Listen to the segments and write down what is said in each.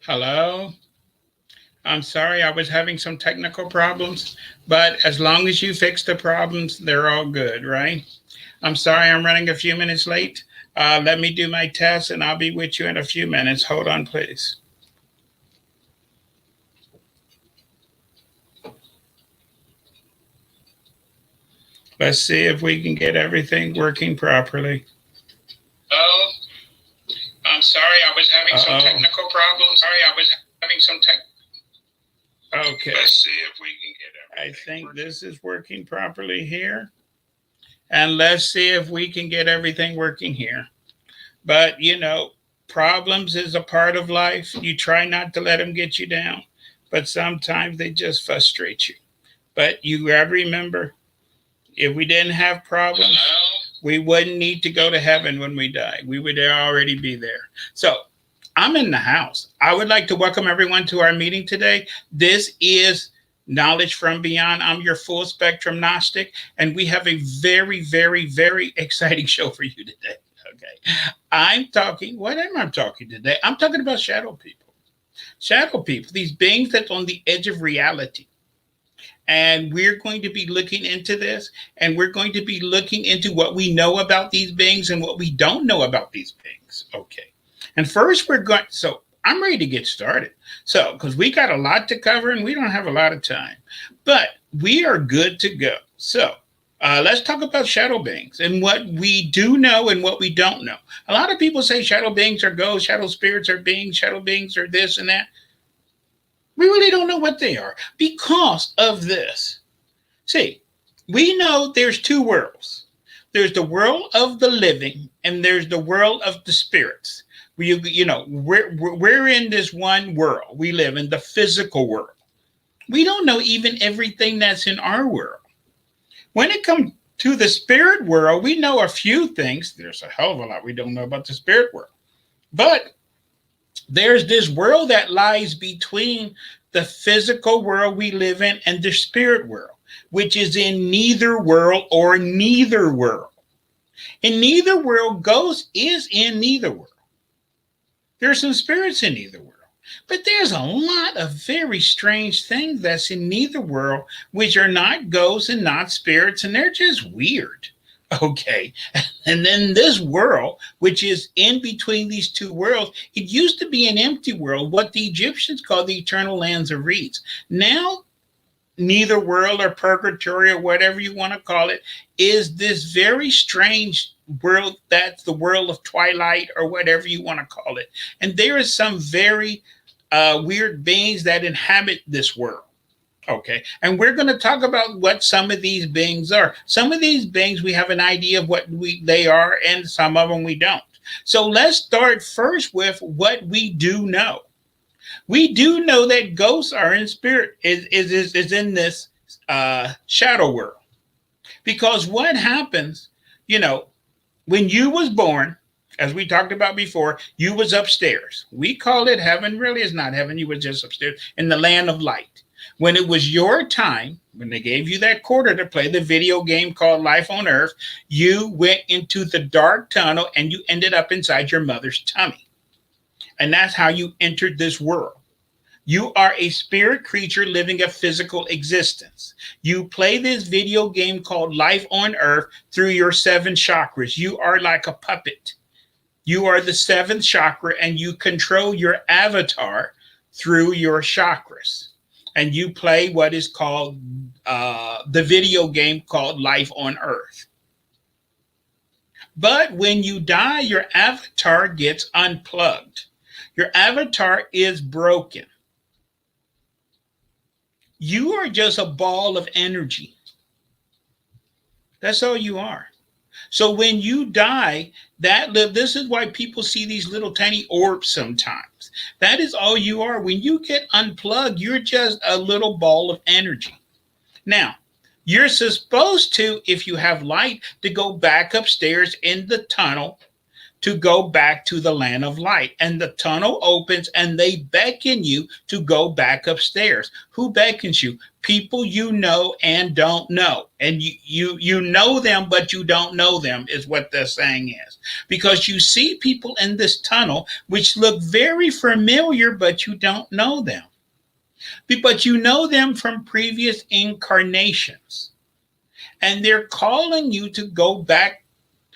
Hello? I'm sorry, I was having some technical problems, but as long as you fix the problems, they're all good, right? I'm sorry I'm running a few minutes late. Let me do my test and I'll be with you in a few minutes. Hold on, please. Let's see if we can get everything working properly. Oh, I'm sorry, I was having some technical problems. Sorry, I was having some tech. Okay. Let's see if we can get everything. I think this is working properly here. And let's see if we can get everything working here. But, problems is a part of life. You try not to let them get you down, but sometimes they just frustrate you. But you gotta remember, if we didn't have problems, we wouldn't need to go to heaven when we die. We would already be there. So I'm in the house. I would like to welcome everyone to our meeting today. This is Knowledge from Beyond. I'm your full spectrum Gnostic, and we have a very, very, very exciting show for you today. Okay. What am I talking today? I'm talking about shadow people. Shadow people, these beings that's on the edge of reality. And we're going to be looking into this, and we're going to be looking into what we know about these beings and what we don't know about these beings. Okay. And first, so I'm ready to get started. So, because we got a lot to cover and we don't have a lot of time, but we are good to go. So, let's talk about shadow beings and what we do know and what we don't know. A lot of people say shadow beings are ghosts, shadow spirits are beings, shadow beings are this and that. We really don't know what they are because of this. See, we know there's two worlds. There's the world of the living and there's the world of the spirits. We're in this one world. We live in the physical world. We don't know even everything that's in our world. When it comes to the spirit world, we know a few things. There's a hell of a lot we don't know about the spirit world. But there's this world that lies between the physical world we live in and the spirit world, which is in neither world or neither world. In neither world, ghost is in neither world. There's some spirits in neither world. But there's a lot of very strange things that's in neither world, which are not ghosts and not spirits, and they're just weird. Okay. And then this world, which is in between these two worlds, it used to be an empty world, what the Egyptians called the eternal lands of reeds. Now, neither world or purgatory or whatever you want to call it is this very strange world that's the world of twilight or whatever you want to call it. And there is some very weird beings that inhabit this world. Okay, and we're going to talk about what some of these beings are. Some of these beings we have an idea of what they are, and some of them we don't. So let's start first with what we do know. We do know that ghosts are in spirit is in this shadow world, because what happens, when you was born, as we talked about before, you was upstairs. We call it heaven. Really, it's not heaven. You were just upstairs in the land of light. When it was your time, when they gave you that quarter to play the video game called Life on Earth, you went into the dark tunnel and you ended up inside your mother's tummy. And that's how you entered this world. You are a spirit creature living a physical existence. You play this video game called Life on Earth through your 7 chakras. You are like a puppet. You are the 7th chakra and you control your avatar through your chakras. And you play what is called the video game called Life on Earth. But when you die, your avatar gets unplugged. Your avatar is broken. You are just a ball of energy. That's all you are. So when you die, this is why people see these little tiny orbs sometimes. That is all you are. When you get unplugged, you're just a little ball of energy. Now, you're supposed to, if you have light, to go back upstairs in the tunnel to go back to the land of light. And the tunnel opens and they beckon you to go back upstairs. Who beckons you? People you know and don't know. And you know them, but you don't know them, is what the saying is. Because you see people in this tunnel which look very familiar, but you don't know them. But you know them from previous incarnations. And they're calling you to go back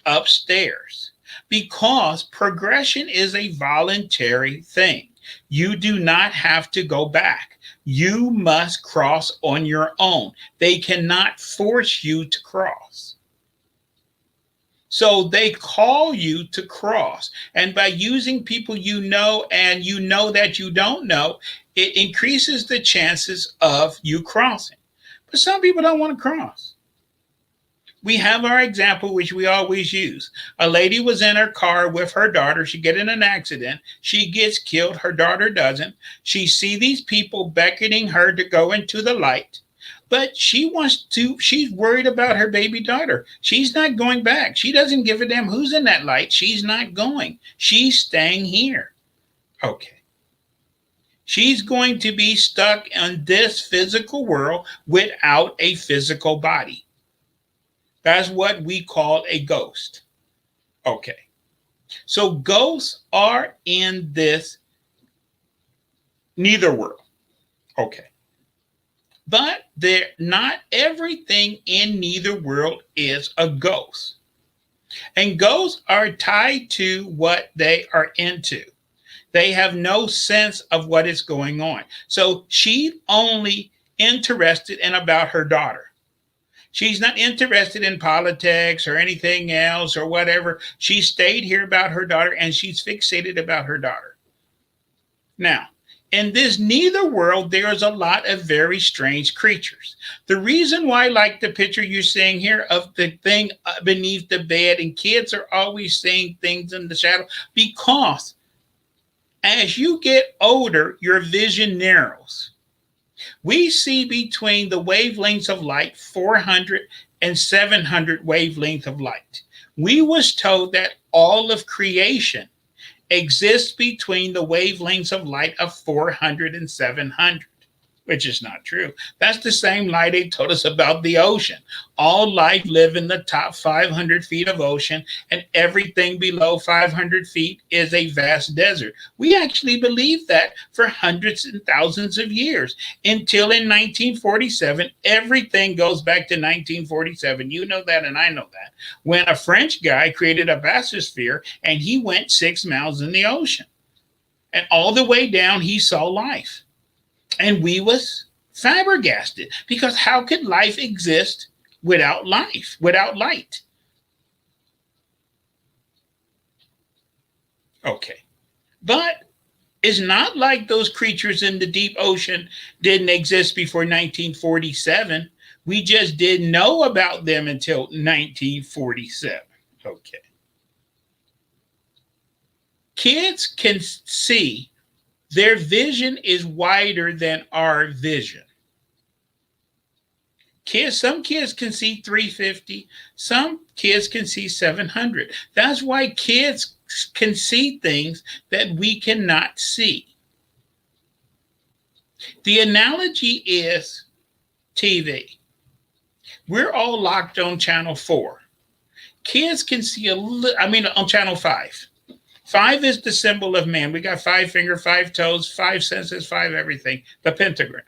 upstairs because progression is a voluntary thing. You do not have to go back. You must cross on your own. They cannot force you to cross. So they call you to cross. And by using people you know and you know that you don't know, it increases the chances of you crossing. But some people don't want to cross. We have our example, which we always use. A lady was in her car with her daughter. She get in an accident. She gets killed. Her daughter doesn't. She see these people beckoning her to go into the light. But she's worried about her baby daughter. She's not going back. She doesn't give a damn who's in that light. She's not going. She's staying here. Okay. She's going to be stuck in this physical world without a physical body. That's what we call a ghost. Okay. So ghosts are in this neither world. Okay. But not everything in neither world is a ghost. And ghosts are tied to what they are into. They have no sense of what is going on. So she's only interested in about her daughter. She's not interested in politics or anything else or whatever. She stayed here about her daughter and she's fixated about her daughter. Now, in this neither world, there's a lot of very strange creatures. The reason why, like the picture you're seeing here of the thing beneath the bed, and kids are always seeing things in the shadow, because as you get older, your vision narrows. We see between the wavelengths of light 400 and 700 wavelength of light. We was told that all of creation exists between the wavelengths of light of 400 and 700, which is not true. That's the same light they told us about the ocean. All life live in the top 500 feet of ocean, and everything below 500 feet is a vast desert. We actually believed that for hundreds and thousands of years, until in 1947, everything goes back to 1947. You know that, and I know that. When a French guy created a bathysphere, and he went 6 miles in the ocean. And all the way down, he saw life. And we was flabbergasted, because how could life exist without life, without light? Okay. But it's not like those creatures in the deep ocean didn't exist before 1947. We just didn't know about them until 1947. Okay. Kids can see. Their vision is wider than our vision. Some kids can see 350. Some kids can see 700. That's why kids can see things that we cannot see. The analogy is TV. We're all locked on channel 4. Kids can see on channel 5. 5 is the symbol of man. We got 5 fingers, 5 toes, 5 senses, 5 everything, the pentagram.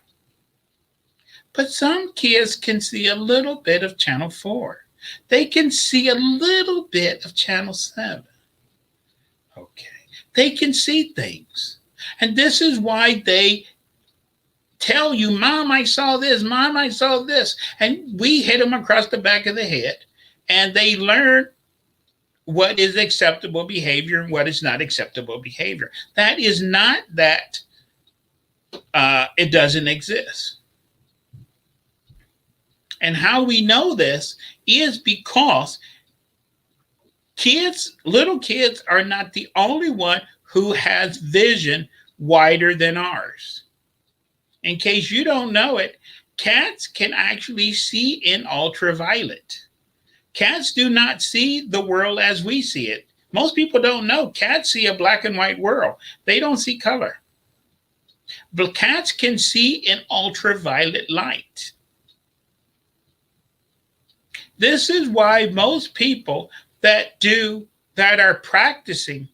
But some kids can see a little bit of channel 4. They can see a little bit of channel 7. Okay. They can see things. And this is why they tell you, Mom, I saw this. Mom, I saw this. And we hit them across the back of the head. And they learn what is acceptable behavior and what is not acceptable behavior. That is not that it doesn't exist. And how we know this is because little kids are not the only one who has vision wider than ours. In case you don't know it, cats can actually see in ultraviolet. Cats do not see the world as we see it. Most people don't know cats see a black and white world. They don't see color. But cats can see in ultraviolet light. This is why most people that are practicing,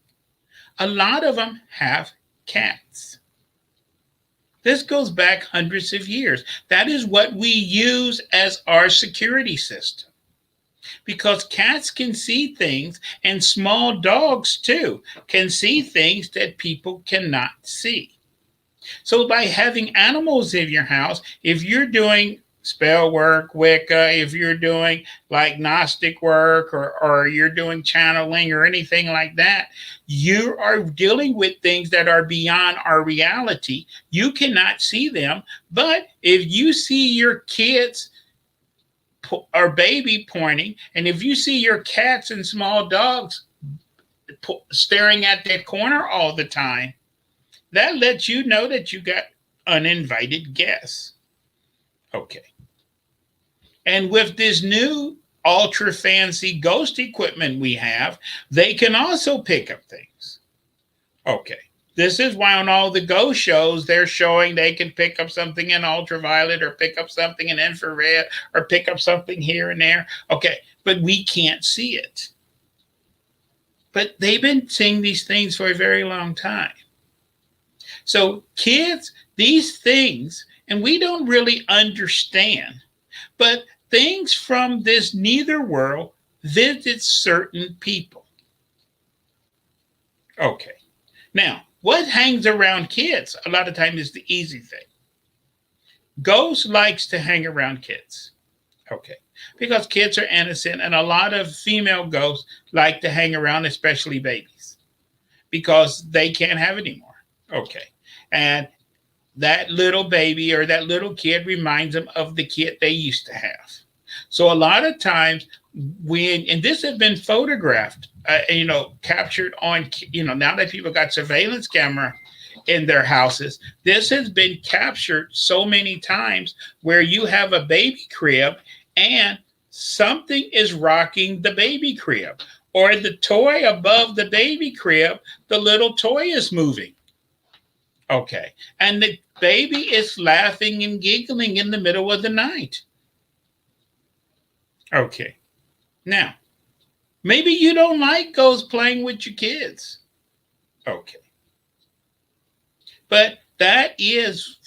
a lot of them have cats. This goes back hundreds of years. That is what we use as our security system. Because cats can see things, and small dogs too can see things that people cannot see. So by having animals in your house, if you're doing spell work, Wicca, if you're doing like Gnostic work, or you're doing channeling or anything like that, you are dealing with things that are beyond our reality. You cannot see them. But if you see your kids or baby pointing, and if you see your cats and small dogs staring at that corner all the time, that lets you know that you got uninvited guests. Okay. And with this new ultra fancy ghost equipment we have, they can also pick up things. Okay. This is why on all the ghost shows, they're showing they can pick up something in ultraviolet, or pick up something in infrared, or pick up something here and there. Okay. But we can't see it. But they've been seeing these things for a very long time. So kids, these things, and we don't really understand, but things from this nether world visit certain people. Okay. Now, what hangs around kids a lot of times is the easy thing. Ghost likes to hang around kids. Okay. Because kids are innocent, and a lot of female ghosts like to hang around, especially babies, because they can't have anymore. Okay. And that little baby or that little kid reminds them of the kid they used to have. So a lot of times and this has been photographed, captured on, now that people got surveillance camera in their houses, this has been captured so many times where you have a baby crib and something is rocking the baby crib, or the toy above the baby crib, the little toy is moving. Okay. And the baby is laughing and giggling in the middle of the night. Okay. Now, maybe you don't like ghosts playing with your kids. Okay. But that is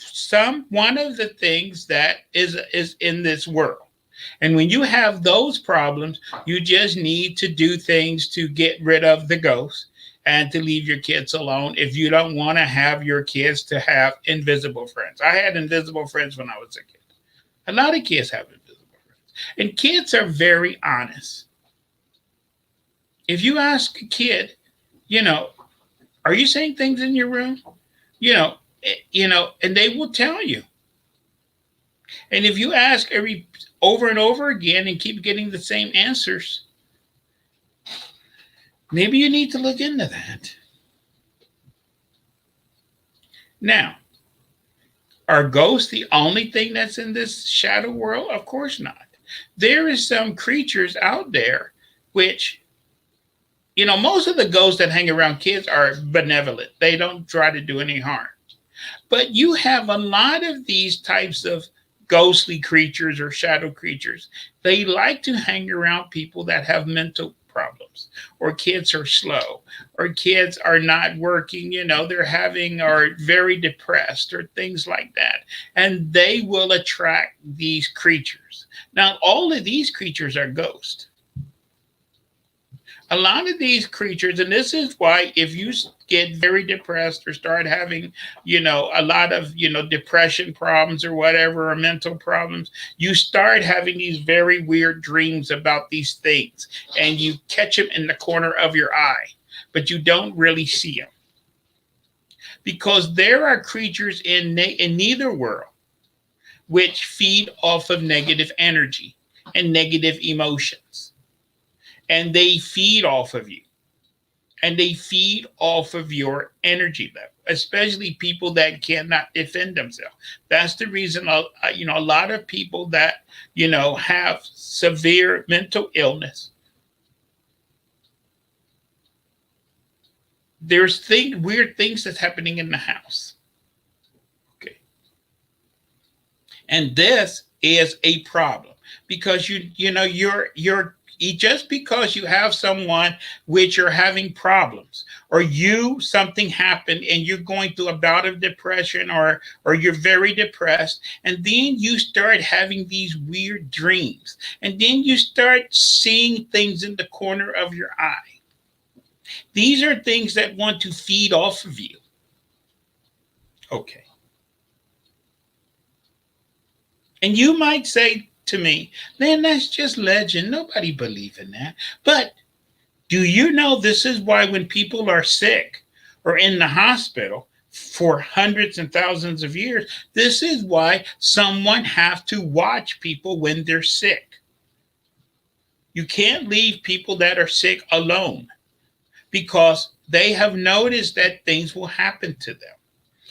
one of the things that is in this world. And when you have those problems, you just need to do things to get rid of the ghosts and to leave your kids alone if you don't want to have your kids to have invisible friends. I had invisible friends when I was a kid. A lot of kids have invisible friends. And kids are very honest. If you ask a kid, are you saying things in your room? And they will tell you. And if you ask over and over again and keep getting the same answers, maybe you need to look into that. Now, are ghosts the only thing that's in this shadow world? Of course not. There is some creatures out there which, most of the ghosts that hang around kids are benevolent. They don't try to do any harm. But you have a lot of these types of ghostly creatures or shadow creatures. They like to hang around people that have mental problems, or kids are slow, or kids are not working, they're having, or very depressed, or things like that. And they will attract these creatures. Now, all of these creatures are ghosts. A lot of these creatures, and this is why if you get very depressed or start having, a lot of, depression problems or whatever, or mental problems, you start having these very weird dreams about these things, and you catch them in the corner of your eye, but you don't really see them. Because there are creatures in neither world which feed off of negative energy and negative emotions. And they feed off of you. And they feed off of your energy level, especially people that cannot defend themselves. That's the reason, a lot of people that, have severe mental illness There's weird things that's happening in the house. Okay. And this is a problem because you're just because you have someone which you're having problems, or something happened and you're going through a bout of depression, or you're very depressed, and then you start having these weird dreams, and then you start seeing things in the corner of your eye. These are things that want to feed off of you. Okay. And you might say to me, man, that's just legend. Nobody believes in that. But do you know this is why when people are sick or in the hospital for hundreds and thousands of years, this is why someone have to watch people when they're sick. You can't leave people that are sick alone because they have noticed that things will happen to them.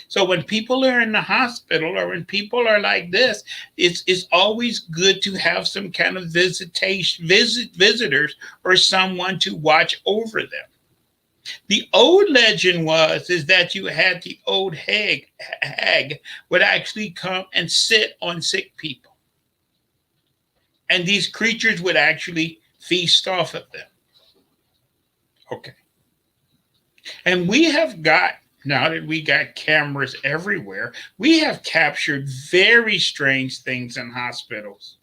So when people are in the hospital or when people are like this, it's always good to have some kind of visitors or someone to watch over them. The old legend is that you had the old hag would actually come and sit on sick people. And these creatures would actually feast off of them. Okay. And we have got, now that we got cameras everywhere, we have captured very strange things in hospitals.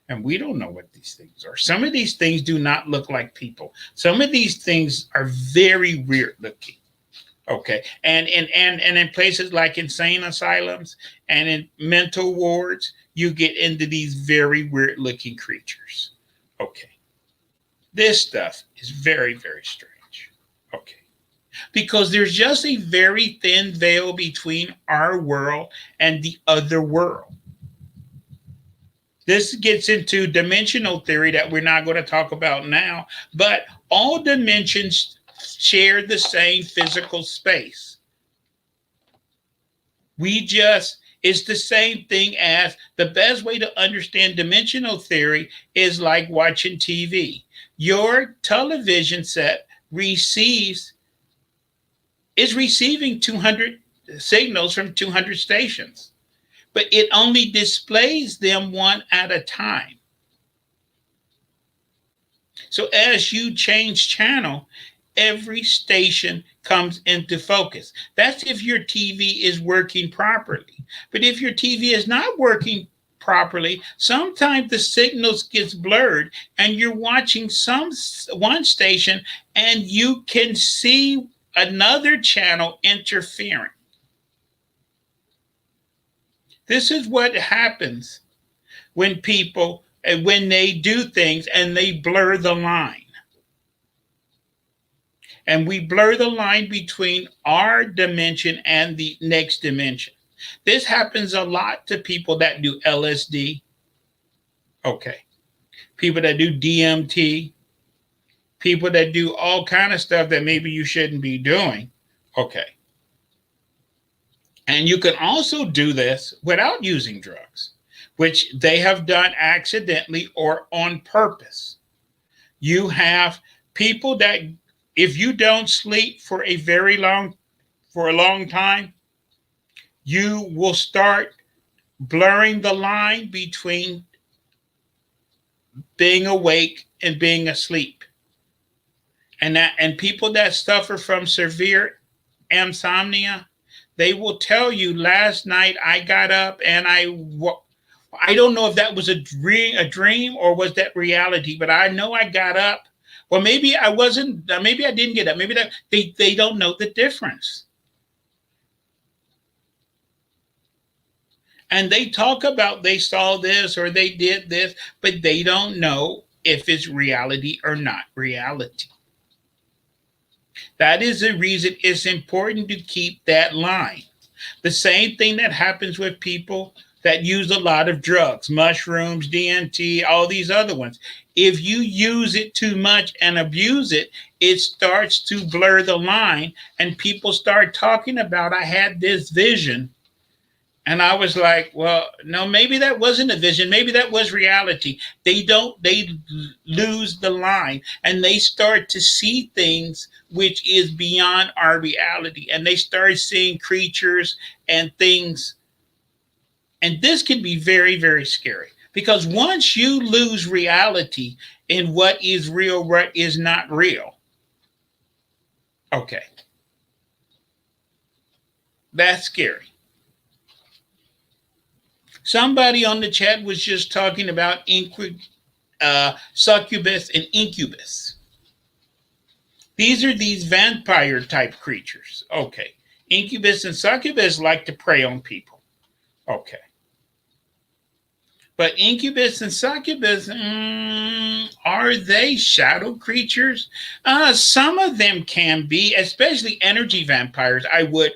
And we don't know what these things are. Some of these things do not look like people. Some of these things are very weird looking. Okay. And in places like insane asylums and in mental wards, you get into these very weird looking creatures. Okay. This stuff is very, very strange. Okay. Because there's just a very thin veil between our world and the other world. This gets into dimensional theory that we're not going to talk about now, but all dimensions share the same physical space. It's the same thing as the best way to understand dimensional theory is like watching TV. Your television set is receiving 200 signals from 200 stations, but it only displays them one at a time. So as you change channel, every station comes into focus. That's if your TV is working properly. But if your TV is not working properly, sometimes the signals gets blurred and you're watching one station and you can see another channel interfering. This is what happens when they do things and they blur the line. And we blur the line between our dimension and the next dimension. This happens a lot to people that do LSD. Okay. People that do DMT. People that do all kind of stuff that maybe you shouldn't be doing. Okay. And you can also do this without using drugs, which they have done accidentally or on purpose. You have people that, if you don't sleep for a long time, you will start blurring the line between being awake and being asleep. And people that suffer from severe insomnia, they will tell you, last night I got up and I don't know if that was a dream or was that reality, but I know I got up. Or maybe I wasn't, maybe I didn't get up. Maybe they don't know the difference. And they talk about they saw this or they did this, but they don't know if it's reality or not reality. That is the reason it's important to keep that line. The same thing that happens with people that use a lot of drugs, mushrooms, DMT, all these other ones. If you use it too much and abuse it, it starts to blur the line and people start talking about, I had this vision. And I was like, well, no, maybe that wasn't a vision. Maybe that was reality. They lose the line and they start to see things which is beyond our reality. And they start seeing creatures and things. And this can be very, very scary because once you lose reality in what is real, what is not real, okay, that's scary. Somebody on the chat was just talking about succubus and incubus. These are these vampire type creatures. Okay. Incubus and succubus like to prey on people. Okay. But incubus and succubus, are they shadow creatures? Some of them can be, especially energy vampires. I would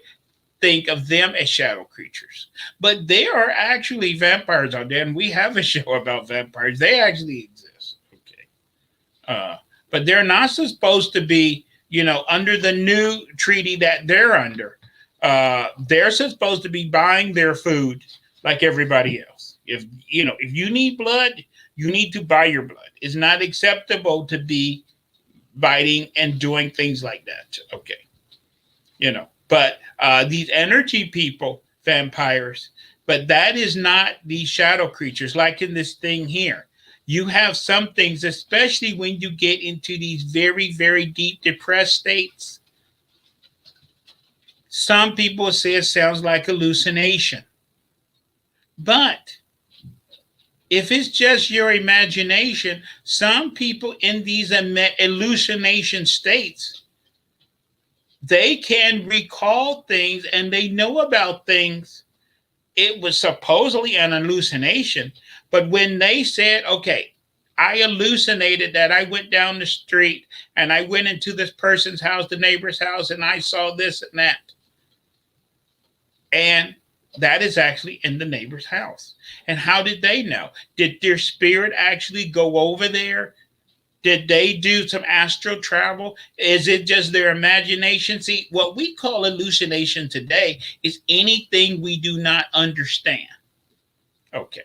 think of them as shadow creatures. But there are actually vampires out there, and we have a show about vampires. They actually exist. Okay. But they're not supposed to be, under the new treaty that they're under. They're supposed to be buying their food like everybody else. If you need blood, you need to buy your blood. It's not acceptable to be biting and doing things like that. Okay. But these energy people, vampires, but that is not these shadow creatures like in this thing here. You have some things, especially when you get into these very, very deep depressed states. Some people say it sounds like hallucination. But if it's just your imagination, some people in these hallucination states, they can recall things and they know about things. It was supposedly an hallucination, but when they said, okay, I hallucinated that I went down the street and I went into this person's house, the neighbor's house, and I saw this and that. And that is actually in the neighbor's house. And how did they know? Did their spirit actually go over there? Did they do some astral travel? Is it just their imagination? See, what we call hallucination today is anything we do not understand. Okay.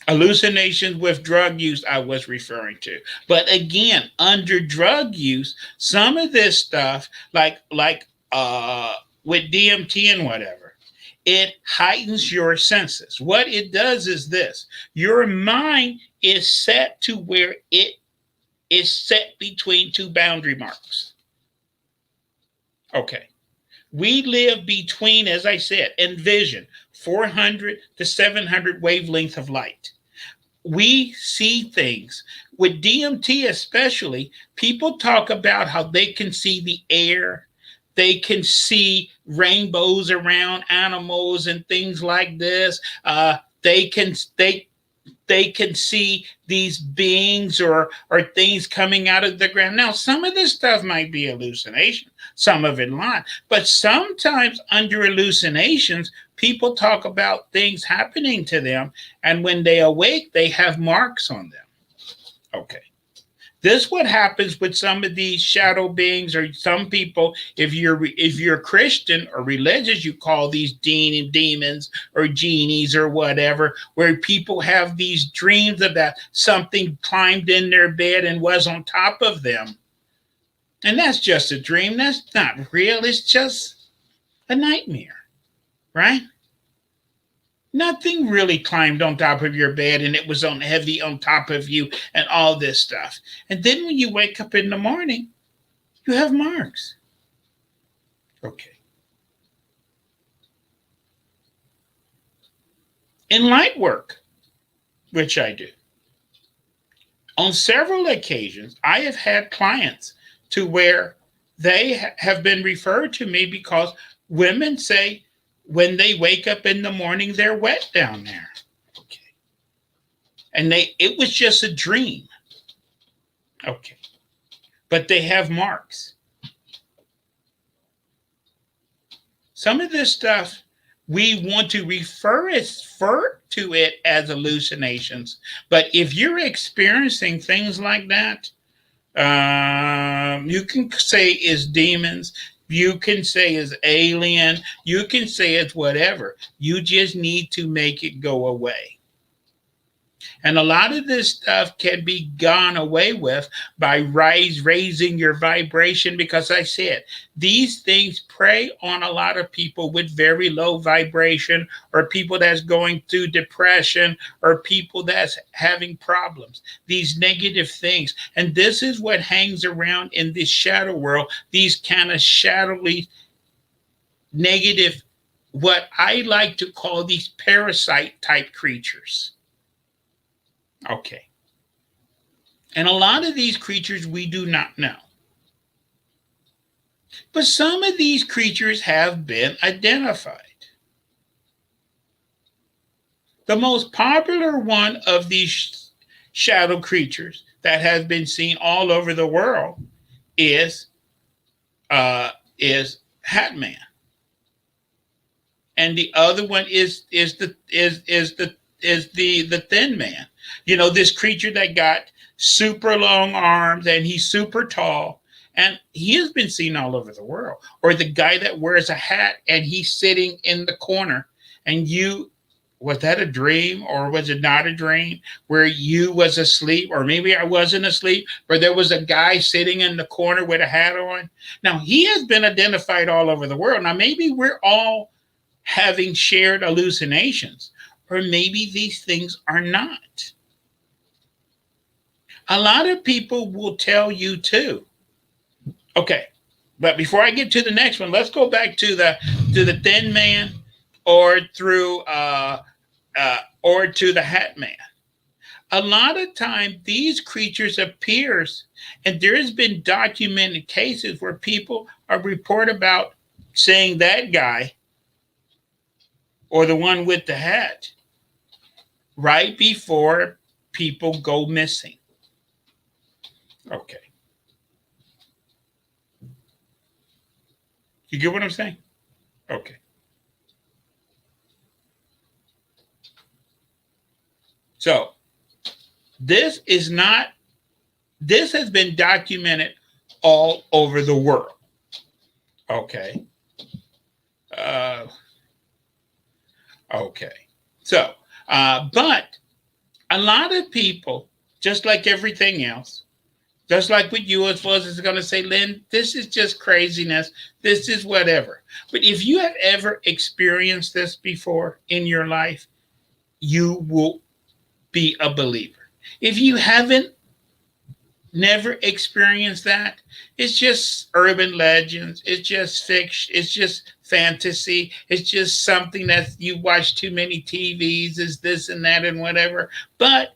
Hallucinations with drug use, I was referring to. But again, under drug use, some of this stuff, like with DMT and whatever, it heightens your senses. What it does is this: your mind is set to where it is set between two boundary marks. Okay. We live between, as I said, in vision, 400 to 700 wavelength of light. We see things. With DMT especially, people talk about how they can see the air. They can see rainbows around animals and things like this. They can see these beings or things coming out of the ground. Now, some of this stuff might be hallucination, some of it not. But sometimes under hallucinations, people talk about things happening to them, and when they awake, they have marks on them. Okay. This what happens with some of these shadow beings, or some people. If you're Christian or religious, you call these demons or genies or whatever, where people have these dreams about something climbed in their bed and was on top of them, and that's just a dream. That's not real. It's just a nightmare, right? Nothing really climbed on top of your bed and it was on heavy on top of you and all this stuff. And then when you wake up in the morning, you have marks. Okay. In light work, which I do, on several occasions, I have had clients to where they have been referred to me because women say, when they wake up in the morning, they're wet down there. Okay. And it was just a dream. Okay. But they have marks. Some of this stuff, we want to refer to it as hallucinations. But if you're experiencing things like that, you can say is demons. You can say it's alien. You can say it's whatever. You just need to make it go away. And a lot of this stuff can be gone away with by raising your vibration. Because I said, these things prey on a lot of people with very low vibration, or people that's going through depression, or people that's having problems, these negative things. And this is what hangs around in this shadow world, these kind of shadowy, negative, what I like to call these parasite type creatures. Okay. And a lot of these creatures we do not know. But some of these creatures have been identified. The most popular one of these shadow creatures that has been seen all over the world is Hat Man, and the other one is the Thin Man. You know, this creature that got super long arms and he's super tall, and he has been seen all over the world. Or the guy that wears a hat and he's sitting in the corner, and you, was that a dream or was it not a dream, where you was asleep, or maybe I wasn't asleep, but there was a guy sitting in the corner with a hat on. Now he has been identified all over the world. Now maybe we're all having shared hallucinations, or maybe these things are not. A lot of people will tell you too. Okay, but before I get to the next one, let's go back to the Thin Man, or or to the Hat Man. A lot of time these creatures appears, and there has been documented cases where people are report about saying that guy, or the one with the hat, right before people go missing. Okay. You get what I'm saying? Okay. So this has been documented all over the world. Okay. Okay. So, but a lot of people, just like everything else, just like with UFOs, is going to say, Lynn, this is just craziness. This is whatever. But if you have ever experienced this before in your life, you will be a believer. If you haven't, never experienced that, it's just urban legends. It's just fiction. It's just fantasy. It's just something that you watch too many TVs, is this and that and whatever. But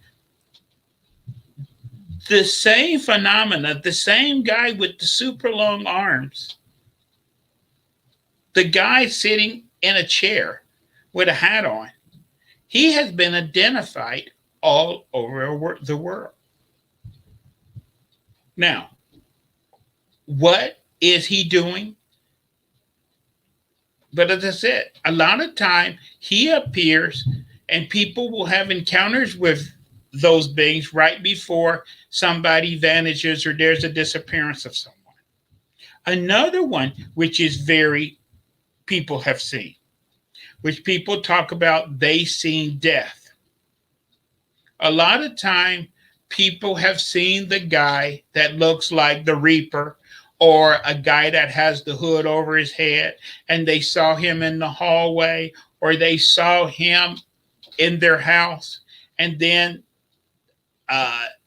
the same phenomena, the same guy with the super long arms, the guy sitting in a chair with a hat on, he has been identified all over the world. Now, what is he doing? But as I said, a lot of time he appears and people will have encounters with those beings right before somebody vanishes or there's a disappearance of someone. Another one, which is very people have seen, which people talk about, they seen death. A lot of time people have seen the guy that looks like the Reaper, or a guy that has the hood over his head, and they saw him in the hallway, or they saw him in their house, and then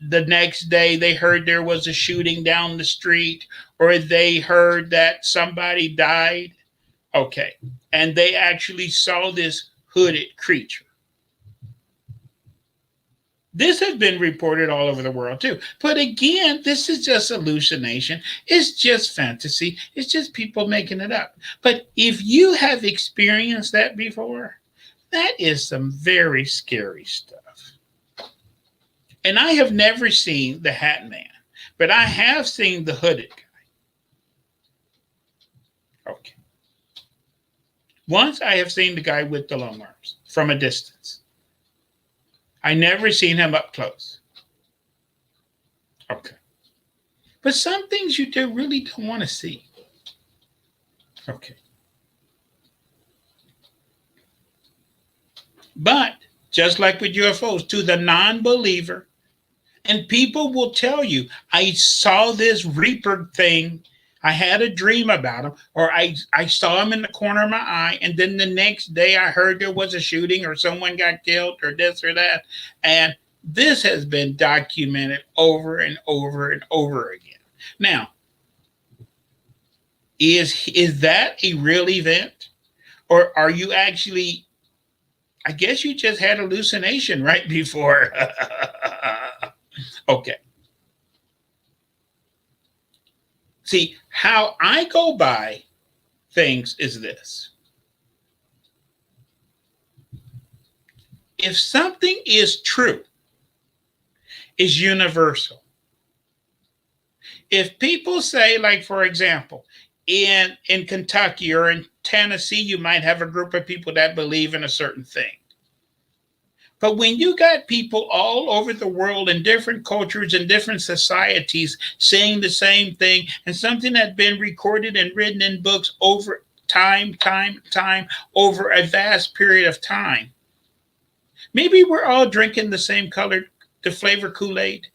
the next day they heard there was a shooting down the street, or they heard that somebody died. Okay, and they actually saw this hooded creature. This has been reported all over the world too. But again, this is just hallucination. It's just fantasy. It's just people making it up. But if you have experienced that before, that is some very scary stuff. And I have never seen the Hat Man, but I have seen the hooded guy. Okay. Once I have seen the guy with the long arms from a distance. I never seen him up close. Okay. But some things you really don't want to see. Okay. But just like with UFOs, to the non-believer, and people will tell you, I saw this Reaper thing. I had a dream about him, or I saw him in the corner of my eye, and then the next day I heard there was a shooting, or someone got killed, or this or that. And this has been documented over and over and over again. Now, is that a real event? Or are you actually, I guess you just had hallucination right before. Okay. See, how I go by things is this. If something is true, is universal. If people say, like, for example, in Kentucky or in Tennessee, you might have a group of people that believe in a certain thing. But when you got people all over the world in different cultures and different societies saying the same thing, and something that's been recorded and written in books over time, over a vast period of time, maybe we're all drinking the same colored, the flavor Kool-Aid.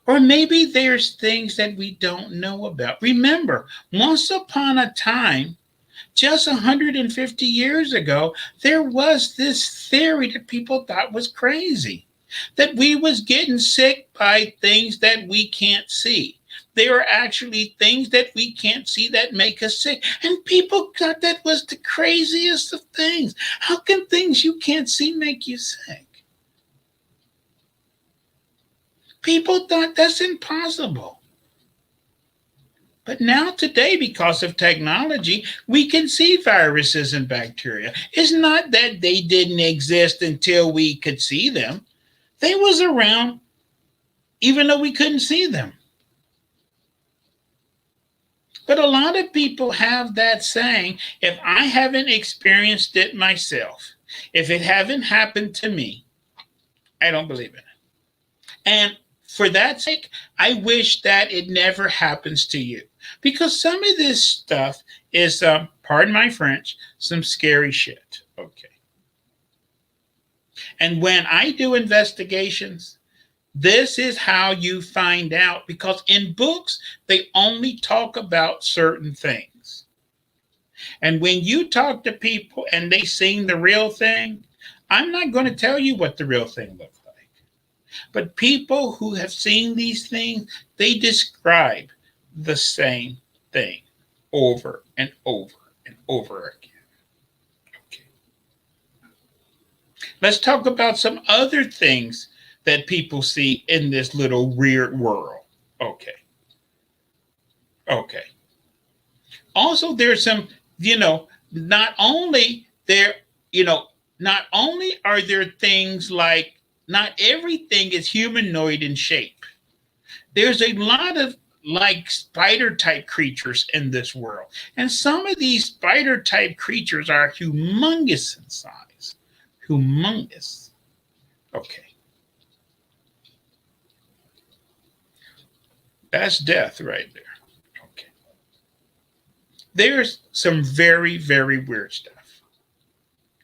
Or maybe there's things that we don't know about. Remember, once upon a time, just 150 years ago, there was this theory that people thought was crazy, that we was getting sick by things that we can't see. There are actually things that we can't see that make us sick. And people thought that was the craziest of things. How can things you can't see make you sick? People thought that's impossible. But now today, because of technology, we can see viruses and bacteria. It's not that they didn't exist until we could see them. They was around even though we couldn't see them. But a lot of people have that saying, if I haven't experienced it myself, if it haven't happened to me, I don't believe in it. And for that sake, I wish that it never happens to you. Because some of this stuff is, pardon my French, some scary shit. Okay. And when I do investigations, this is how you find out, because in books, they only talk about certain things. And when you talk to people and they seen the real thing, I'm not going to tell you what the real thing looks like. But people who have seen these things, they describe the same thing over and over and over again. Okay. Let's talk about some other things that people see in this little weird world. Okay. Okay. Also, there's some, not only are there things like, not everything is humanoid in shape. There's a lot of like spider type creatures in this world. And some of these spider type creatures are humongous in size. Humongous. Okay. That's death right there. Okay. There's some very, very weird stuff.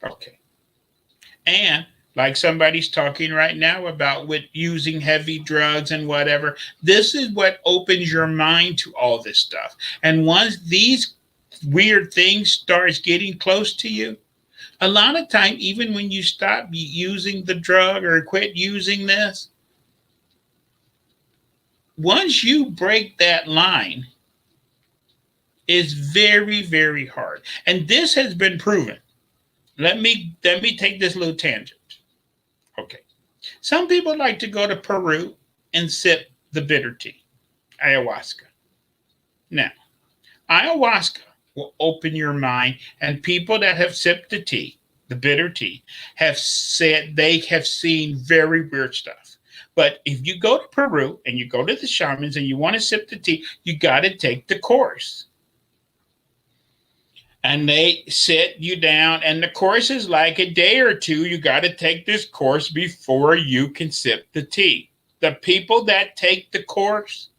Okay. And like somebody's talking right now about with using heavy drugs and whatever. This is what opens your mind to all this stuff. And once these weird things starts getting close to you, a lot of time, even when you stop using the drug or quit using this, once you break that line, it's very, very hard. And this has been proven. Let me take this little tangent. Okay. Some people like to go to Peru and sip the bitter tea, ayahuasca. Now, ayahuasca will open your mind, and people that have sipped the tea, the bitter tea, have said they have seen very weird stuff. But if you go to Peru and you go to the shamans and you want to sip the tea, you got to take the course. And they sit you down, and the course is like a day or two. You got to take this course before you can sip the tea. The people that take the course,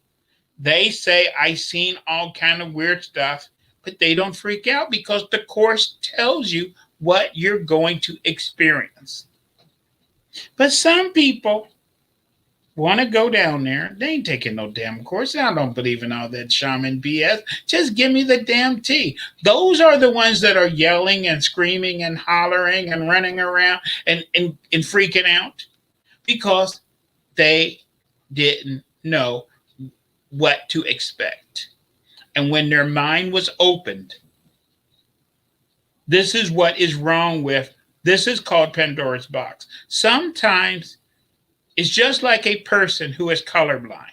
they say, I seen all kind of weird stuff. but they don't freak out because the Course tells you what you're going to experience. But some people want to go down there. They ain't taking no damn Course. I don't believe in all that shaman BS. Just give me the damn tea. Those are the ones that are yelling and screaming and hollering and running around and freaking out because they didn't know what to expect. And when their mind was opened, this is what is wrong with this is called Pandora's Box. Sometimes it's just like a person who is colorblind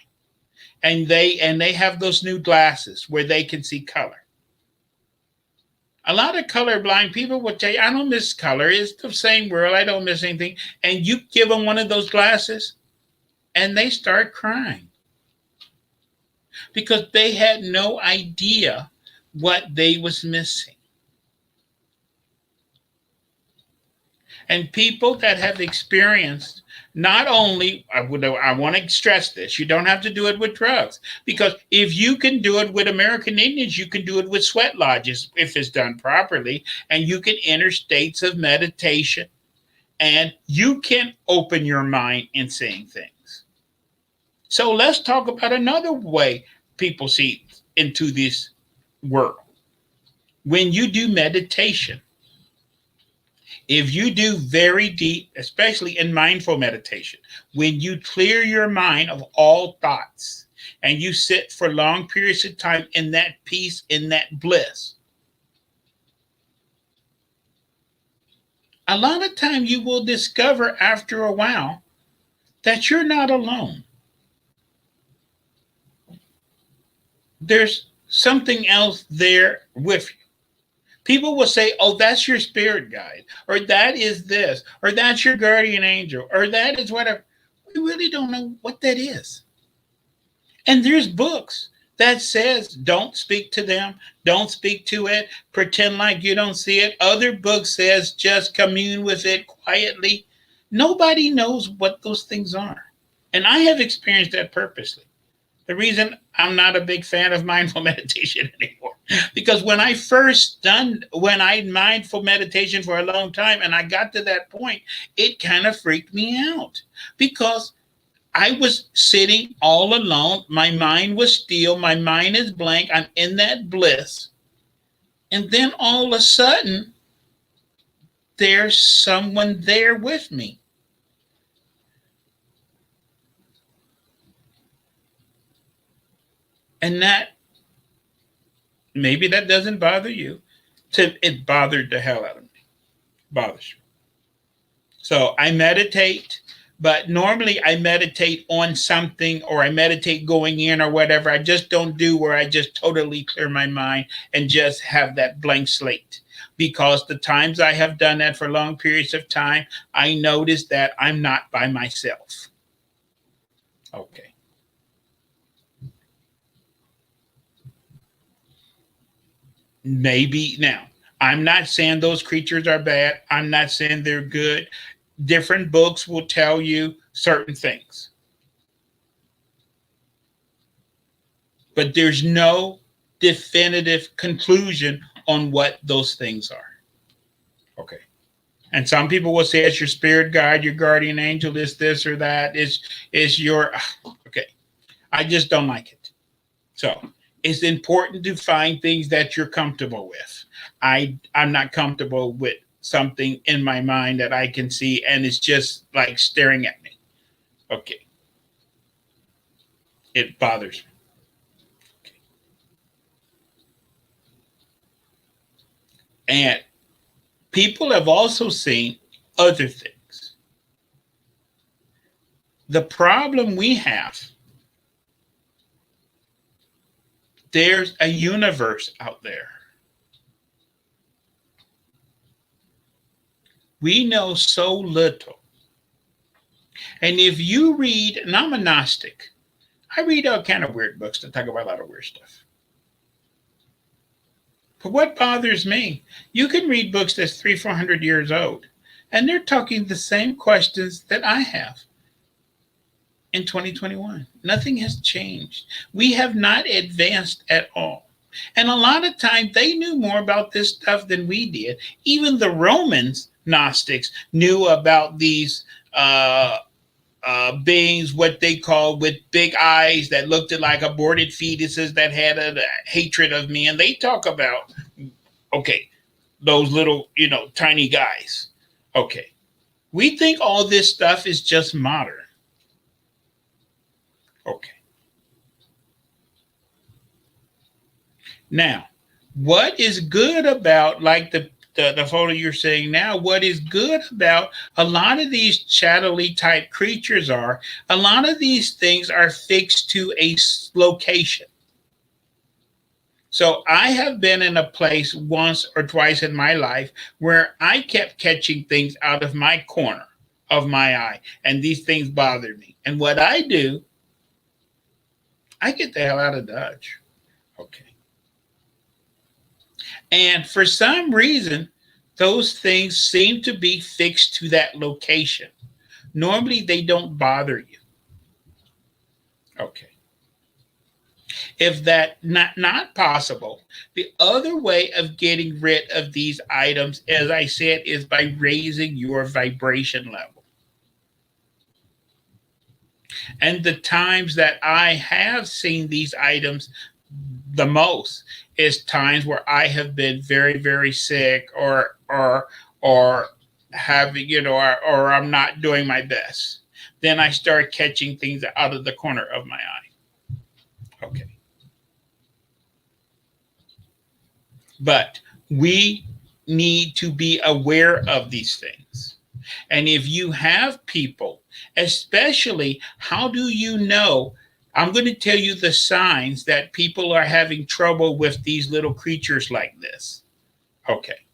and they have those new glasses where they can see color. A lot of colorblind people will tell you, I don't miss color. It's the same world. I don't miss anything. And you give them one of those glasses and they start crying because they had no idea what they was missing. And people that have experienced not only, I want to stress this, you don't have to do it with drugs. Because if you can do it with American Indians, you can do it with sweat lodges if it's done properly. And you can enter states of meditation. And you can open your mind in seeing things. So let's talk about another way people see into this world. When you do meditation, if you do very deep, especially in mindful meditation, when you clear your mind of all thoughts and you sit for long periods of time in that peace, in that bliss, a lot of time you will discover after a while that you're not alone. There's something else there with you. People will say, oh, that's your spirit guide, or that is this, or that's your guardian angel, or that is whatever. We really don't know what that is. And there's books that says, don't speak to them, don't speak to it, pretend like you don't see it. Other books says, just commune with it quietly. Nobody knows what those things are. And I have experienced that purposely. The reason I'm not a big fan of mindful meditation anymore, because when I mindful meditation for a long time and I got to that point, it kind of freaked me out because I was sitting all alone. My mind was still. My mind is blank. I'm in that bliss. And then all of a sudden, there's someone there with me. And that, maybe that doesn't bother you. It bothered the hell out of me. Bothers me. So I meditate, but normally I meditate on something or I meditate going in or whatever. I just don't do where I just totally clear my mind and just have that blank slate. Because the times I have done that for long periods of time, I notice that I'm not by myself. Okay. Maybe now, I'm not saying those creatures are bad. I'm not saying they're good. Different books will tell you certain things. But there's no definitive conclusion on what those things are. Okay. And some people will say it's your spirit guide, your guardian angel, this or that. Is your okay. I just don't like it. So it's important to find things that you're comfortable with. I'm not comfortable with something in my mind that I can see and it's just like staring at me. Okay. It bothers me. Okay. And people have also seen other things. The problem we have, there's a universe out there. We know so little. And if you read, and I'm a Gnostic, I read all kind of weird books that talk about a lot of weird stuff. But what bothers me, you can read books that's 300-400 years old, and they're talking the same questions that I have in 2021. Nothing has changed. We have not advanced at all. And a lot of times they knew more about this stuff than we did. Even the Romans Gnostics knew about these beings, what they called with big eyes that looked like aborted fetuses that had a hatred of me. And they talk about, okay, those little, tiny guys. Okay. We think all this stuff is just modern. Okay. Now, what is good about, like the photo you're saying now, what is good about a lot of these shadowy type creatures are, a lot of these things are fixed to a location. So I have been in a place once or twice in my life where I kept catching things out of my corner of my eye, and these things bothered me. And what I do, I get the hell out of Dodge. Okay. And for some reason, those things seem to be fixed to that location. Normally, they don't bother you. Okay. If that not possible, the other way of getting rid of these items, as I said, is by raising your vibration level. And the times that I have seen these items the most is times where I have been very, very sick or having, or I'm not doing my best. Then I start catching things out of the corner of my eye. Okay. But we need to be aware of these things. And if you have people, especially, how do you know? I'm going to tell you the signs that people are having trouble with these little creatures like this. Okay.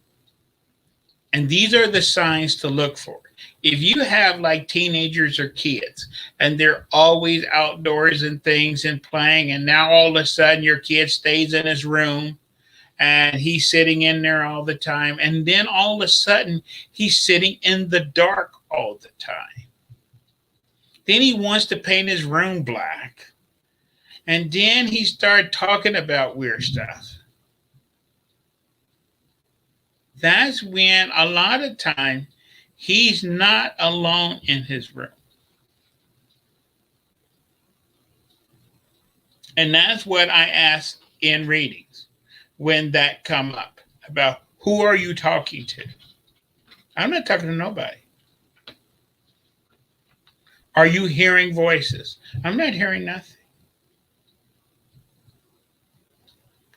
And these are the signs to look for. If you have like teenagers or kids and they're always outdoors and things and playing, and now all of a sudden your kid stays in his room and he's sitting in there all the time, and then all of a sudden he's sitting in the dark all the time. Then he wants to paint his room black. And then he started talking about weird stuff. That's when a lot of time he's not alone in his room. And that's what I ask in readings when that come up about who are you talking to? I'm not talking to nobody. Are you hearing voices? I'm not hearing nothing.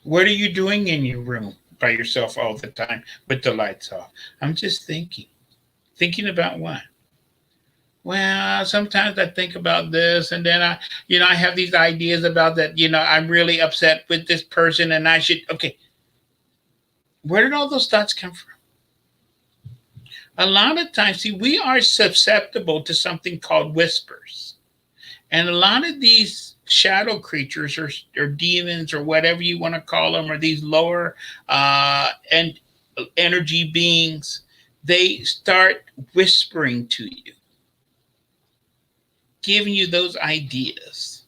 What are you doing in your room by yourself all the time with the lights off? I'm just thinking. Thinking about what? Well, sometimes I think about this, and then I have these ideas about that, I'm really upset with this person and I should, okay. Where did all those thoughts come from? A lot of times, see, we are susceptible to something called whispers. And a lot of these shadow creatures or demons or whatever you want to call them, or these lower and energy beings, they start whispering to you, giving you those ideas.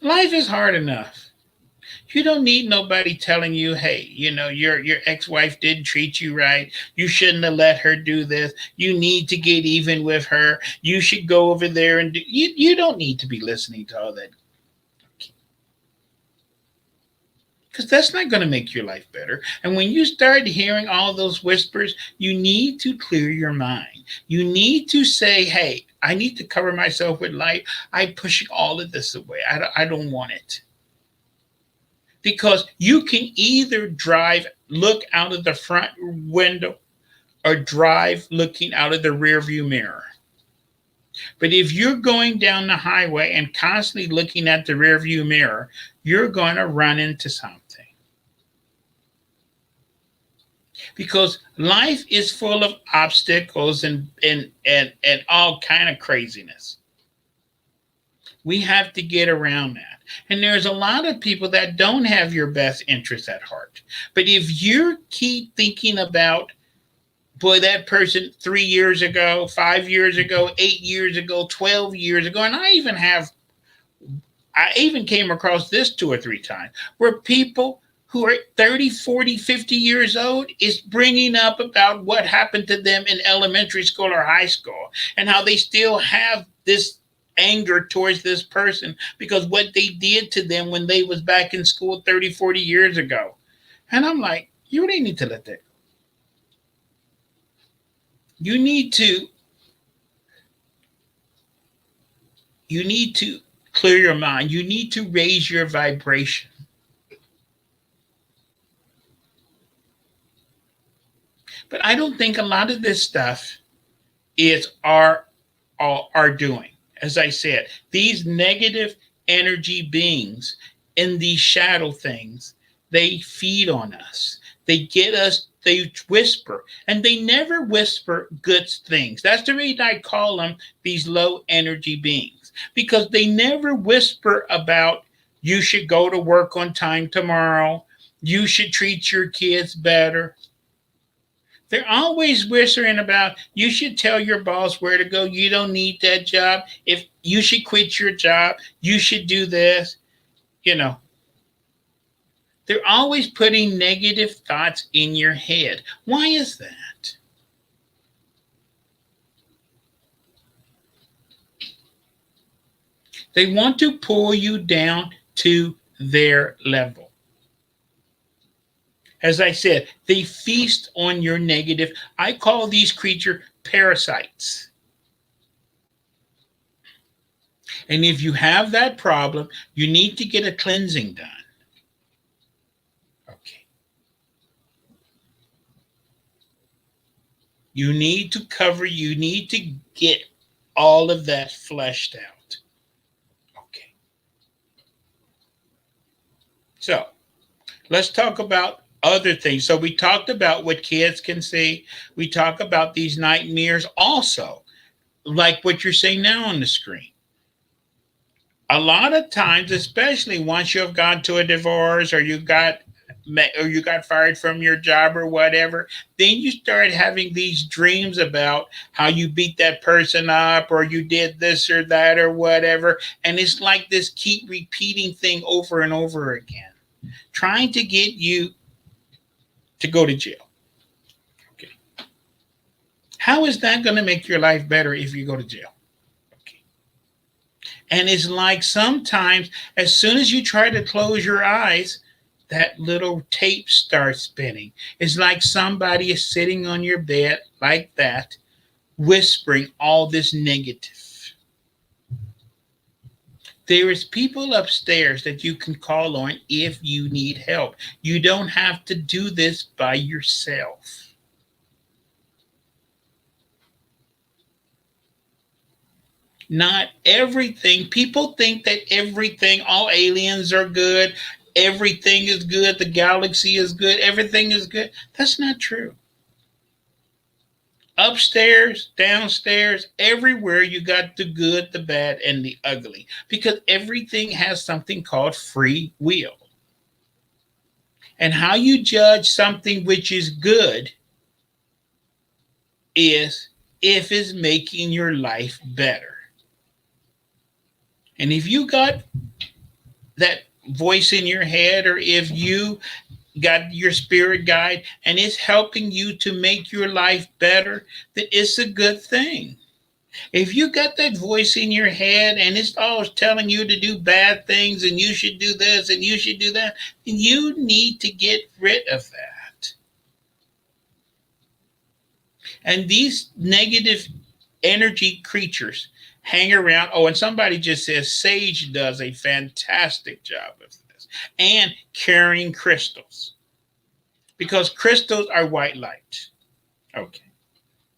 Life is hard enough. You don't need nobody telling you, hey, your ex-wife didn't treat you right. You shouldn't have let her do this. You need to get even with her. You should go over there and do. You don't need to be listening to all that. Because that's not going to make your life better. And when you start hearing all those whispers, you need to clear your mind. You need to say, hey, I need to cover myself with light. I'm pushing all of this away. I don't want it. Because you can either look out of the front window, or drive looking out of the rearview mirror. But if you're going down the highway and constantly looking at the rearview mirror, you're going to run into something. Because life is full of obstacles and all kind of craziness. We have to get around that. And there's a lot of people that don't have your best interests at heart. But if you keep thinking about, boy, that person 3 years ago, 5 years ago, 8 years ago, 12 years ago, and I I even came across this 2 or 3 times where people who are 30, 40, 50 years old is bringing up about what happened to them in elementary school or high school and how they still have this anger towards this person because what they did to them when they was back in school 30, 40 years ago. And I'm like, you really need to let that go. You need to you need to clear your mind. You need to raise your vibration. But I don't think a lot of this stuff is our doing. As I said, these negative energy beings in these shadow things, they feed on us. They get us, they whisper, and they never whisper good things. That's the reason I call them these low energy beings, because they never whisper about you should go to work on time tomorrow, you should treat your kids better. They're always whispering about you should tell your boss where to go. You don't need that job. If you should quit your job, you should do this. You know, they're always putting negative thoughts in your head. Why is that? They want to pull you down to their level. As I said, they feast on your negative. I call these creatures parasites. And if you have that problem, you need to get a cleansing done. Okay. You need to get all of that flushed out. Okay. So let's talk about other things. So we talked about what kids can see. We talk about these nightmares also, like what you're saying now on the screen. A lot of times, especially once you've gone to a divorce or you got fired from your job or whatever, then you start having these dreams about how you beat that person up or you did this or that or whatever. And it's like this keep repeating thing over and over again, trying to get you to go to jail. Okay. How is that going to make your life better if you go to jail? Okay. And it's like sometimes, as soon as you try to close your eyes, that little tape starts spinning. It's like somebody is sitting on your bed like that, whispering all this negative. There is people upstairs that you can call on if you need help. You don't have to do this by yourself. Not everything. People think that everything, all aliens are good, everything is good, the galaxy is good, everything is good. That's not true. Upstairs, downstairs, everywhere you got the good, the bad, and the ugly. Because everything has something called free will. And how you judge something which is good is if it's making your life better. And if you got that voice in your head, or if you got your spirit guide and it's helping you to make your life better, then it's a good thing. If you got that voice in your head and it's always telling you to do bad things and you should do this and you should do that, you need to get rid of that. And these negative energy creatures hang around. Oh, and somebody just says Sage does a fantastic job of this. And carrying crystals. Because crystals are white light. Okay.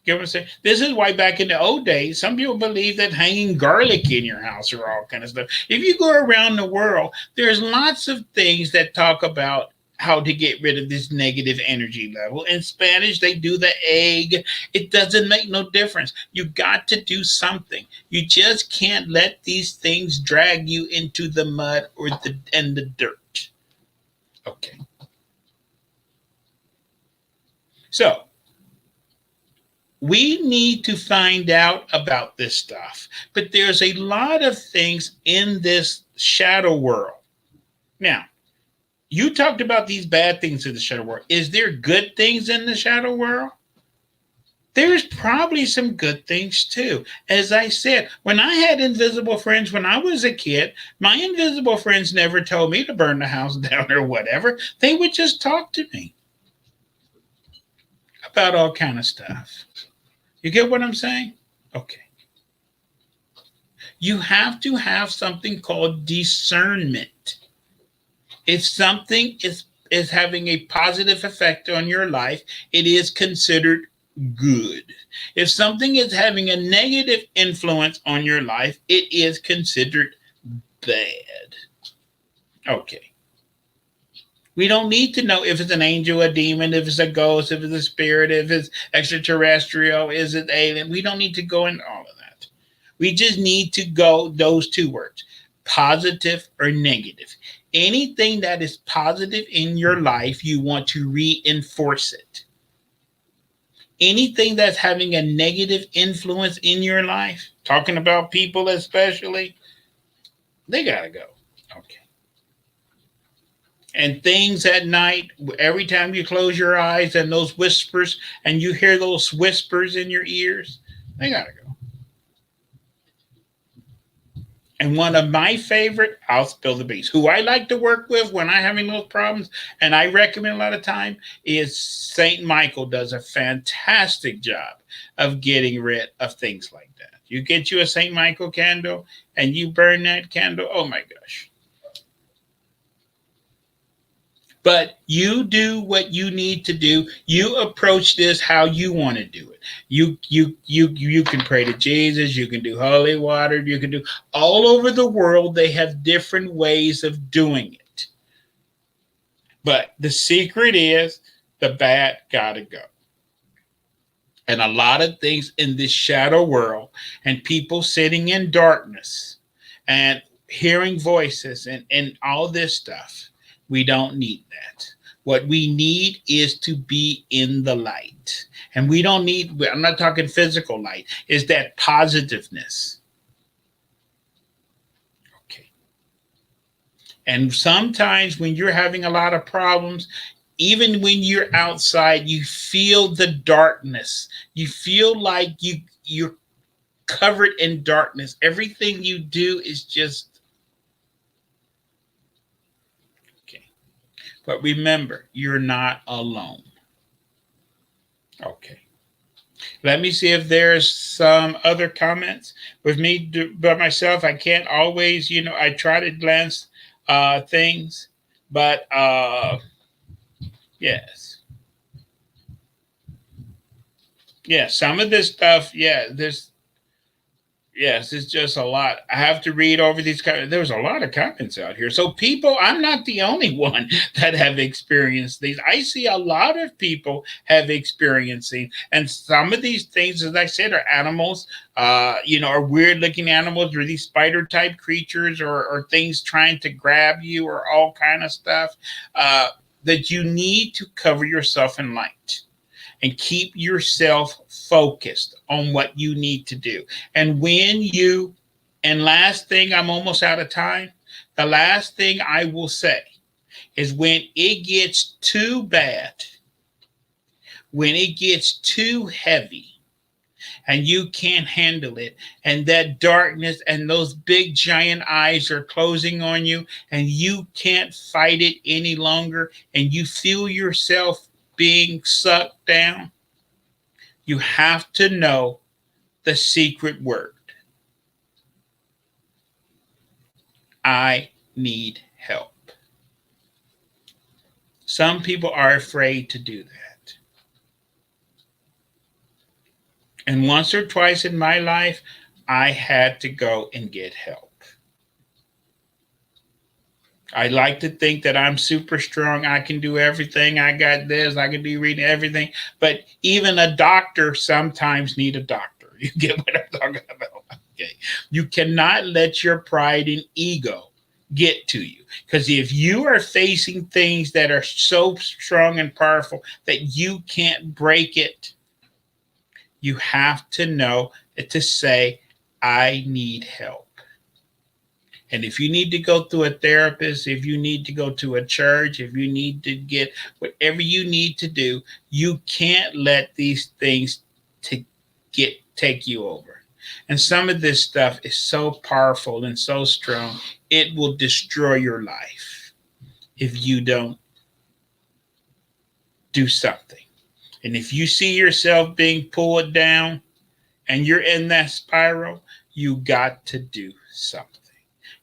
You know what I'm saying? This is why back in the old days, some people believe that hanging garlic in your house or all kind of stuff. If you go around the world, there's lots of things that talk about how to get rid of this negative energy level. In Spanish, they do the egg. It doesn't make no difference. You got to do something. You just can't let these things drag you into the mud or the dirt. Okay. So We need to find out about this stuff. But there's a lot of things in this shadow world. Now, you talked about these bad things in the shadow world. Is there good things in the shadow world? There's probably some good things too. As I said, when I had invisible friends when I was a kid, my invisible friends never told me to burn the house down or whatever. They would just talk to me about all kind of stuff. You get what I'm saying? Okay. You have to have something called discernment. If something is having a positive effect on your life, it is considered good. If something is having a negative influence on your life, it is considered bad. Okay. We don't need to know if it's an angel, a demon, if it's a ghost, if it's a spirit, if it's extraterrestrial, is it alien. We don't need to go into all of that. We just need to go those two words, positive or negative. Anything that is positive in your life, you want to reinforce it. Anything that's having a negative influence in your life, talking about people especially, they got to go. Okay. And things at night, every time you close your eyes and those whispers, and you hear those whispers in your ears, they got to go. And one of my favorite, I'll spill the beans, who I like to work with when I'm having those problems, and I recommend a lot of time, is St. Michael does a fantastic job of getting rid of things like that. You get you a St. Michael candle and you burn that candle, oh my gosh. But you do what you need to do. You approach this how you want to do it. You can pray to Jesus. You can do holy water. You can do all over the world. They have different ways of doing it. But the secret is the bad gotta go. And a lot of things in this shadow world and people sitting in darkness and hearing voices and all this stuff. We don't need that. What we need is to be in the light. And we don't need, I'm not talking physical light, is that positiveness. Okay. And sometimes when you're having a lot of problems, even when you're outside, you feel the darkness. You feel like you're covered in darkness. Everything you do is just. But remember, you're not alone. Okay. Let me see if there's some other comments. With me by myself, I can't always, I try to glance things, but yes. Yeah, some of this stuff, yes, it's just a lot. I have to read over these comments. There's a lot of comments out here. So people, I'm not the only one that have experienced these. I see a lot of people have experiencing, and some of these things, as I said, are animals, are weird looking animals, or these spider type creatures, or things trying to grab you, or all kind of stuff that you need to cover yourself in light. And keep yourself focused on what you need to do. And last thing, I'm almost out of time. The last thing I will say is when it gets too bad, when it gets too heavy, and you can't handle it, and that darkness and those big giant eyes are closing on you, and you can't fight it any longer, and you feel yourself being sucked down, you have to know the secret word. I need help. Some people are afraid to do that. And once or twice in my life, I had to go and get help. I like to think that I'm super strong. I can do everything. I got this. I can do reading everything. But even a doctor sometimes need a doctor. You get what I'm talking about? Okay. You cannot let your pride and ego get to you. Because if you are facing things that are so strong and powerful that you can't break it, You have to know to say, I need help. And if you need to go through a therapist, if you need to go to a church, if you need to get whatever you need to do, you can't let these things to take you over. And some of this stuff is so powerful and so strong, it will destroy your life if you don't do something. And if you see yourself being pulled down and you're in that spiral, you got to do something.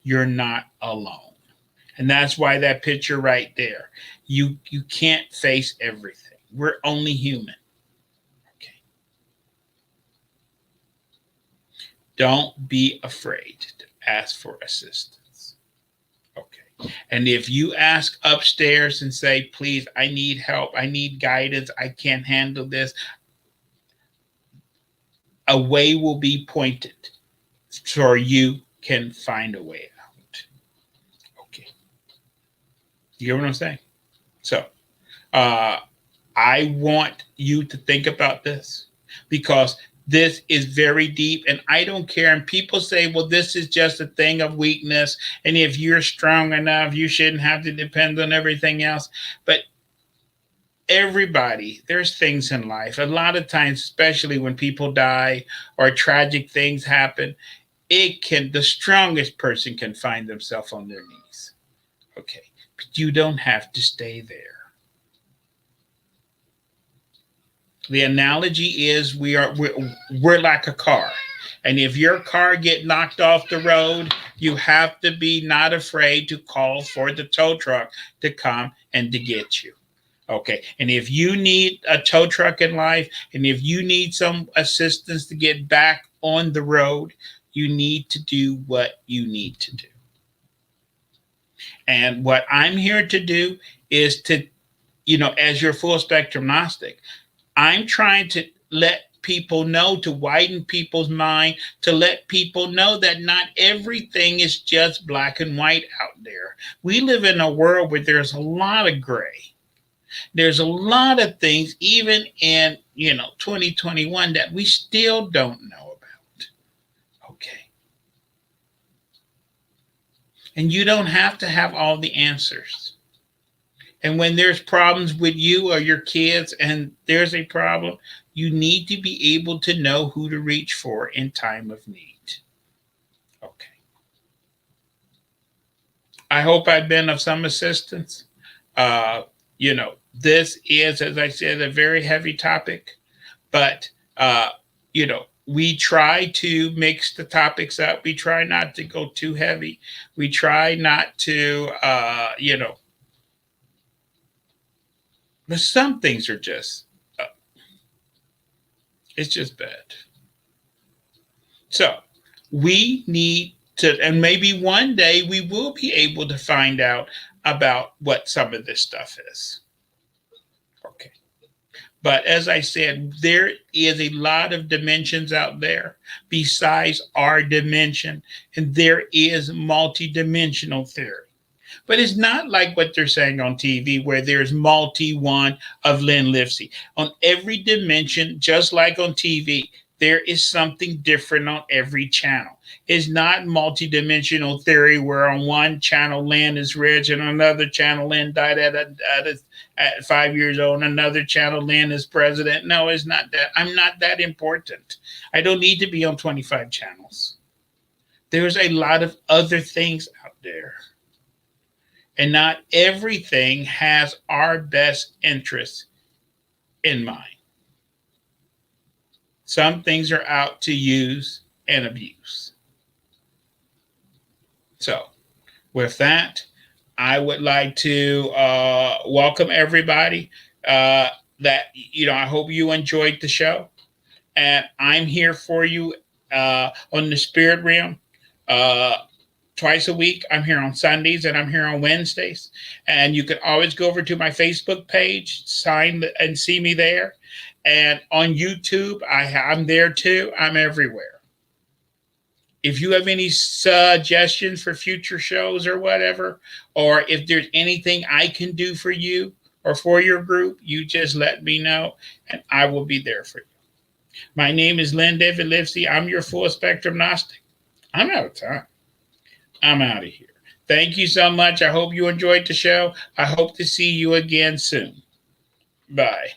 You're not alone. And that's why that picture right there. You can't face everything. We're only human. Okay. Don't be afraid to ask for assistance. Okay. And if you ask upstairs and say, please, I need help, I need guidance, I can't handle this, a way will be pointed so you can find a way out. Okay. You get what I'm saying? So, I want you to think about this because this is very deep and I don't care. And people say, well, this is just a thing of weakness. And if you're strong enough, you shouldn't have to depend on everything else. But everybody, there's things in life. A lot of times, especially when people die or tragic things happen, the strongest person can find themselves on their knees. Okay. But you don't have to stay there. The analogy is we're like a car. And if your car get knocked off the road, you have to be not afraid to call for the tow truck to come and to get you. Okay. And if you need a tow truck in life, and if you need some assistance to get back on the road, you need to do what you need to do. And what I'm here to do is to, as your full spectrum Gnostic, I'm trying to let people know, to widen people's mind, to let people know that not everything is just black and white out there. We live in a world where there's a lot of gray. There's a lot of things, even in 2021, that we still don't know about. Okay. And you don't have to have all the answers. And when there's problems with you or your kids and there's a problem, you need to be able to know who to reach for in time of need. Okay. I hope I've been of some assistance. This is, as I said, a very heavy topic, but, we try to mix the topics up. We try not to go too heavy. We try not to, but some things are just, it's just bad. So we need to, and maybe one day we will be able to find out about what some of this stuff is. Okay. But as I said, there is a lot of dimensions out there besides our dimension, and there is multidimensional theory. But it's not like what they're saying on TV, where there's multi-one of Lynn Livesey. On every dimension, just like on TV, there is something different on every channel. It's not multidimensional theory where on one channel Lynn is rich and on another channel Lynn died at 5 years old, and another channel Lynn is president. No, it's not that. I'm not that important. I don't need to be on 25 channels. There's a lot of other things out there. And not everything has our best interests in mind. Some things are out to use and abuse. So, with that, I would like to welcome everybody. I hope you enjoyed the show. And I'm here for you on the spirit realm. Twice a week. I'm here on Sundays and I'm here on Wednesdays. And you can always go over to my Facebook page, sign and see me there. And on YouTube, I'm there too. I'm everywhere. If you have any suggestions for future shows or whatever, or if there's anything I can do for you or for your group, you just let me know and I will be there for you. My name is Len David Livesey. I'm your full spectrum Gnostic. I'm out of time. I'm out of here. Thank you so much. I hope you enjoyed the show. I hope to see you again soon. Bye.